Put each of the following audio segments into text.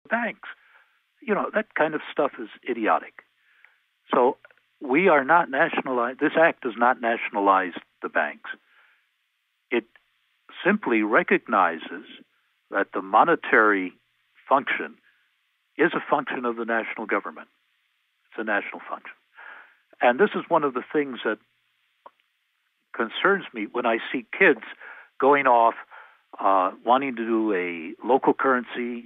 banks. That kind of stuff is idiotic. So we are not nationalized. This act does not nationalize the banks. It simply recognizes that the monetary function is a function of the national government. It's a national function. And this is one of the things that concerns me when I see kids going off wanting to do a local currency.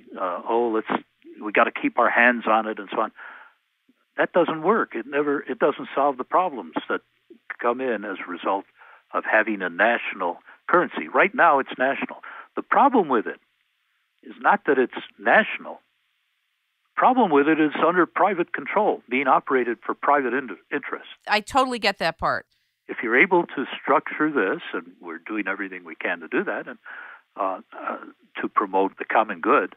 We got to keep our hands on it and so on. That doesn't work. It doesn't solve the problems that come in as a result of having a national currency. Right now, it's national. The problem with it is not that it's national. The problem with it is under private control, being operated for private interests. I totally get that part. If you're able to structure this, and we're doing everything we can to do that, and to promote the common good,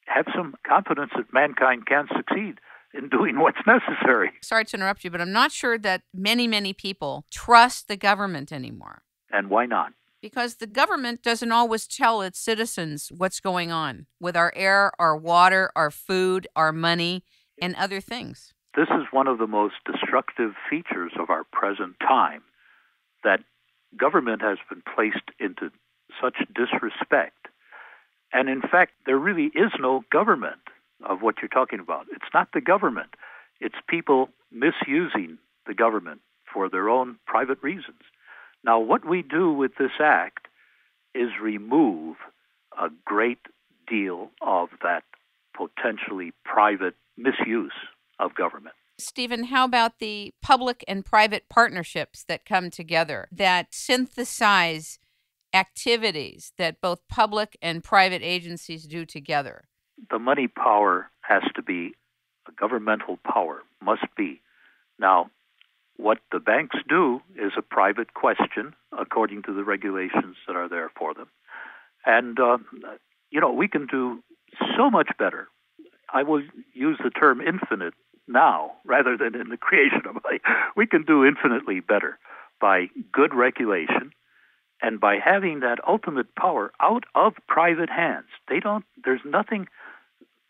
have some confidence that mankind can succeed in doing what's necessary. Sorry to interrupt you, but I'm not sure that many people trust the government anymore. And why not? Because the government doesn't always tell its citizens what's going on with our air, our water, our food, our money, and other things. This is one of the most destructive features of our present time, that government has been placed into such disrespect. And in fact, there really is no government of what you're talking about. It's not the government. It's people misusing the government for their own private reasons. Now, what we do with this act is remove a great deal of that potentially private misuse of government. Stephen, how about the public and private partnerships that come together that synthesize activities that both public and private agencies do together? The money power has to be a governmental power, must be. Now, what the banks do is a private question according to the regulations that are there for them. And, we can do so much better. I will use the term infinite now rather than in the creation of money. We can do infinitely better by good regulation and by having that ultimate power out of private hands. There's nothing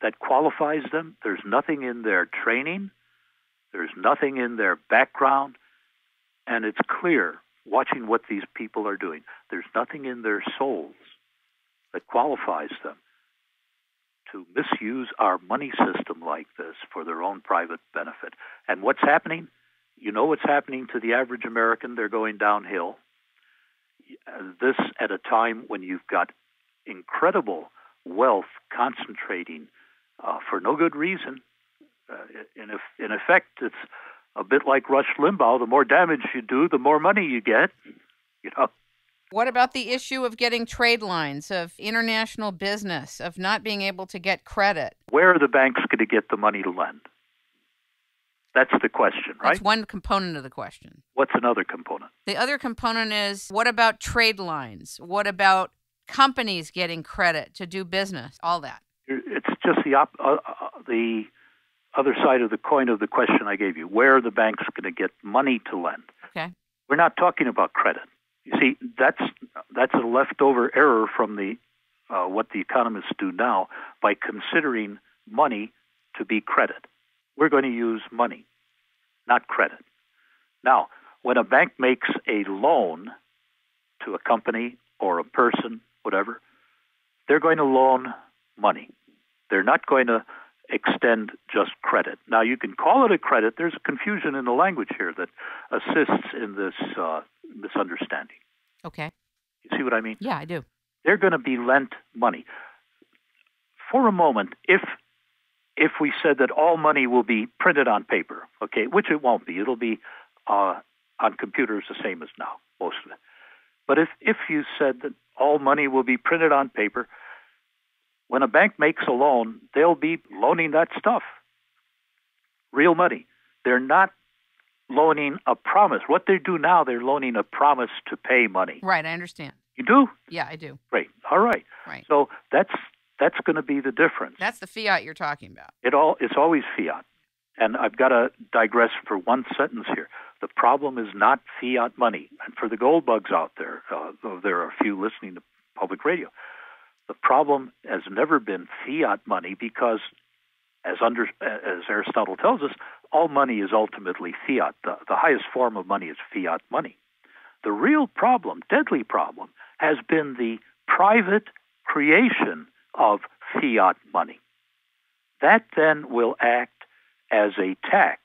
that qualifies them. There's nothing in their training. There's nothing in their background. And it's clear, watching what these people are doing, there's nothing in their souls that qualifies them to misuse our money system like this for their own private benefit. And what's happening? You know what's happening to the average American? They're going downhill. This at a time when you've got incredible wealth concentrating for no good reason. In effect, it's a bit like Rush Limbaugh. The more damage you do, the more money you get. What about the issue of getting trade lines, of international business, of not being able to get credit? Where are the banks going to get the money to lend? That's the question, right? That's one component of the question. What's another component? The other component is, what about trade lines? What about companies getting credit to do business? All that. It's just the other side of the coin of the question I gave you. Where are the banks going to get money to lend? Okay. We're not talking about credit. You see, that's a leftover error from the what the economists do now by considering money to be credit. We're going to use money, not credit. Now, when a bank makes a loan to a company or a person, whatever, they're going to loan money. They're not going to extend just credit. Now, you can call it a credit. There's a confusion in the language here that assists in this misunderstanding. Okay. You see what I mean? Yeah, I do. They're going to be lent money. For a moment, if we said that all money will be printed on paper, okay, which it won't be. It'll be on computers the same as now, most of it. But if you said that all money will be printed on paper, when a bank makes a loan, they'll be loaning that stuff, real money. They're not loaning a promise. What they do now, they're loaning a promise to pay money. Right, I understand. You do? Yeah, I do. Great. All right. Right. So that's going to be the difference. That's the fiat you're talking about. It's always fiat. And I've got to digress for one sentence here. The problem is not fiat money. And for the gold bugs out there, though there are a few listening to public radio, The problem has never been fiat money because, as Aristotle tells us, all money is ultimately fiat. The highest form of money is fiat money. The real problem, deadly problem, has been the private creation of fiat money. That then will act as a tax,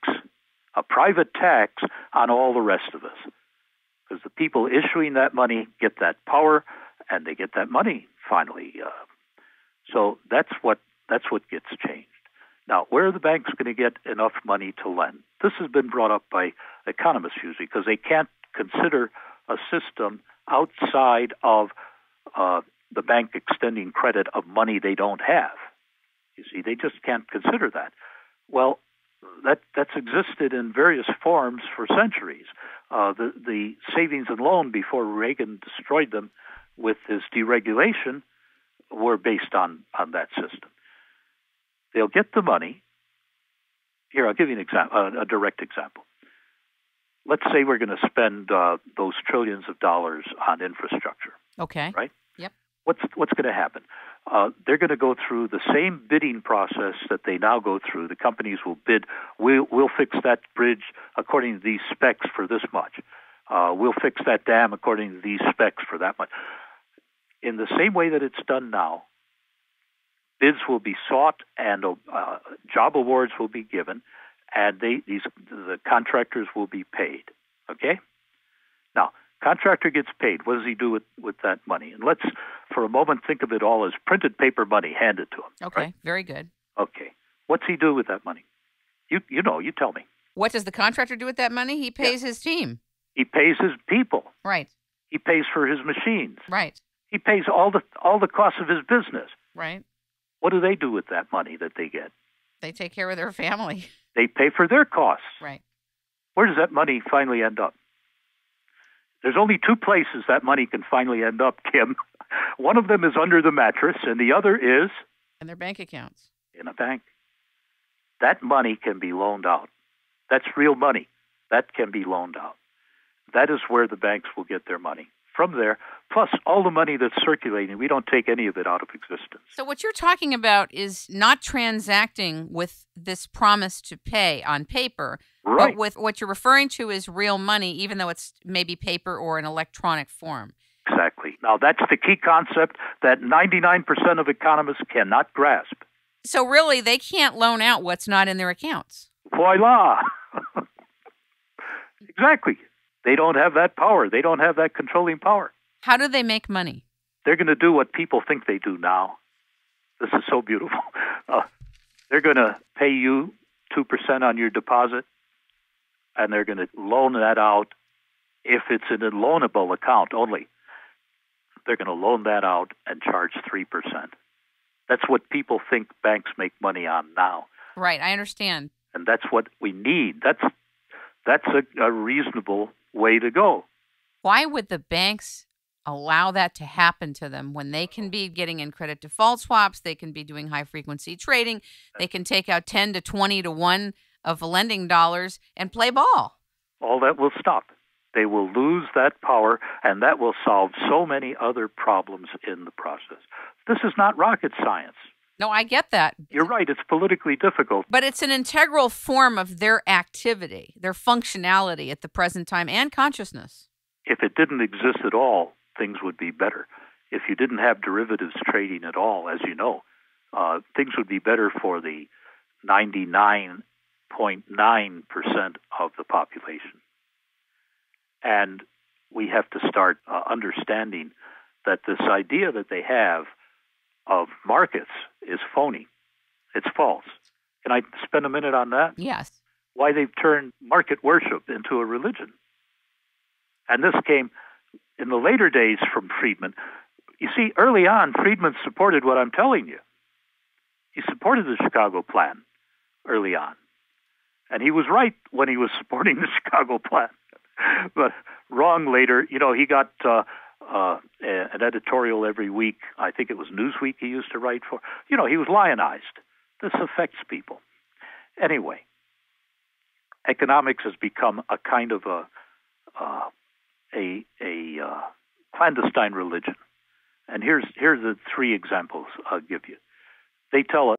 a private tax on all the rest of us. Because the people issuing that money get that power, and they get that money finally. So that's what gets changed. Now, where are the banks going to get enough money to lend? This has been brought up by economists usually because they can't consider a system outside of the bank extending credit of money they don't have. You see, they just can't consider that. Well, that's existed in various forms for centuries. The savings and loan before Reagan destroyed them with his deregulation were based on that system. They'll get the money. Here, I'll give you an example, a direct example. Let's say we're going to spend those trillions of dollars on infrastructure. Okay. Right? Yep. What's going to happen? They're going to go through the same bidding process that they now go through. The companies will bid, we'll fix that bridge according to these specs for this much. We'll fix that dam according to these specs for that much. In the same way that it's done now, bids will be sought and job awards will be given, and the contractors will be paid. Okay? Now, contractor gets paid. What does he do with that money? And let's, for a moment, think of it all as printed paper money handed to him. Okay, right? Very good. Okay. What's he do with that money? You tell me. What does the contractor do with that money? He pays his team. He pays his people. Right. He pays for his machines. Right. He pays all the costs of his business. Right. What do they do with that money that they get? They take care of their family. They pay for their costs. Right. Where does that money finally end up? There's only two places that money can finally end up, Kim. One of them is under the mattress, and the other is in their bank accounts. In a bank. That money can be loaned out. That's real money. That can be loaned out. That is where the banks will get their money. From there, plus all the money that's circulating, we don't take any of it out of existence. So what you're talking about is not transacting with this promise to pay on paper, right. But with what you're referring to is real money, even though it's maybe paper or an electronic form. Exactly. Now, that's the key concept that 99% of economists cannot grasp. So really, they can't loan out what's not in their accounts. Voila! Exactly. They don't have that power. They don't have that controlling power. How do they make money? They're going to do what people think they do now. This is so beautiful. They're going to pay you 2% on your deposit, and they're going to loan that out if it's in a loanable account only. They're going to loan that out and charge 3%. That's what people think banks make money on now. Right, I understand. And that's what we need. That's a reasonable way to go. Why would the banks allow that to happen to them when they can be getting in credit default swaps, they can be doing high-frequency trading, they can take out 10 to 20 to 1 of lending dollars and play ball? All that will stop. They will lose that power, and that will solve so many other problems in the process. This is not rocket science. No, I get that. You're right. It's politically difficult. But it's an integral form of their activity, their functionality at the present time, and consciousness. If it didn't exist at all, things would be better. If you didn't have derivatives trading at all, as you know, things would be better for the 99.9% of the population. And we have to start understanding that this idea that they have of markets is phony. It's false. Can I spend a minute on that? Yes. Why they've turned market worship into a religion. And this came in the later days from Friedman. You see, early on, Friedman supported what I'm telling you. He supported the Chicago Plan early on. And he was right when he was supporting the Chicago Plan. But wrong later. You know, he got an editorial every week. I think it was Newsweek he used to write for. You know, he was lionized. This affects people. Anyway, economics has become a kind of a clandestine religion. And here's the three examples I'll give you. They tell us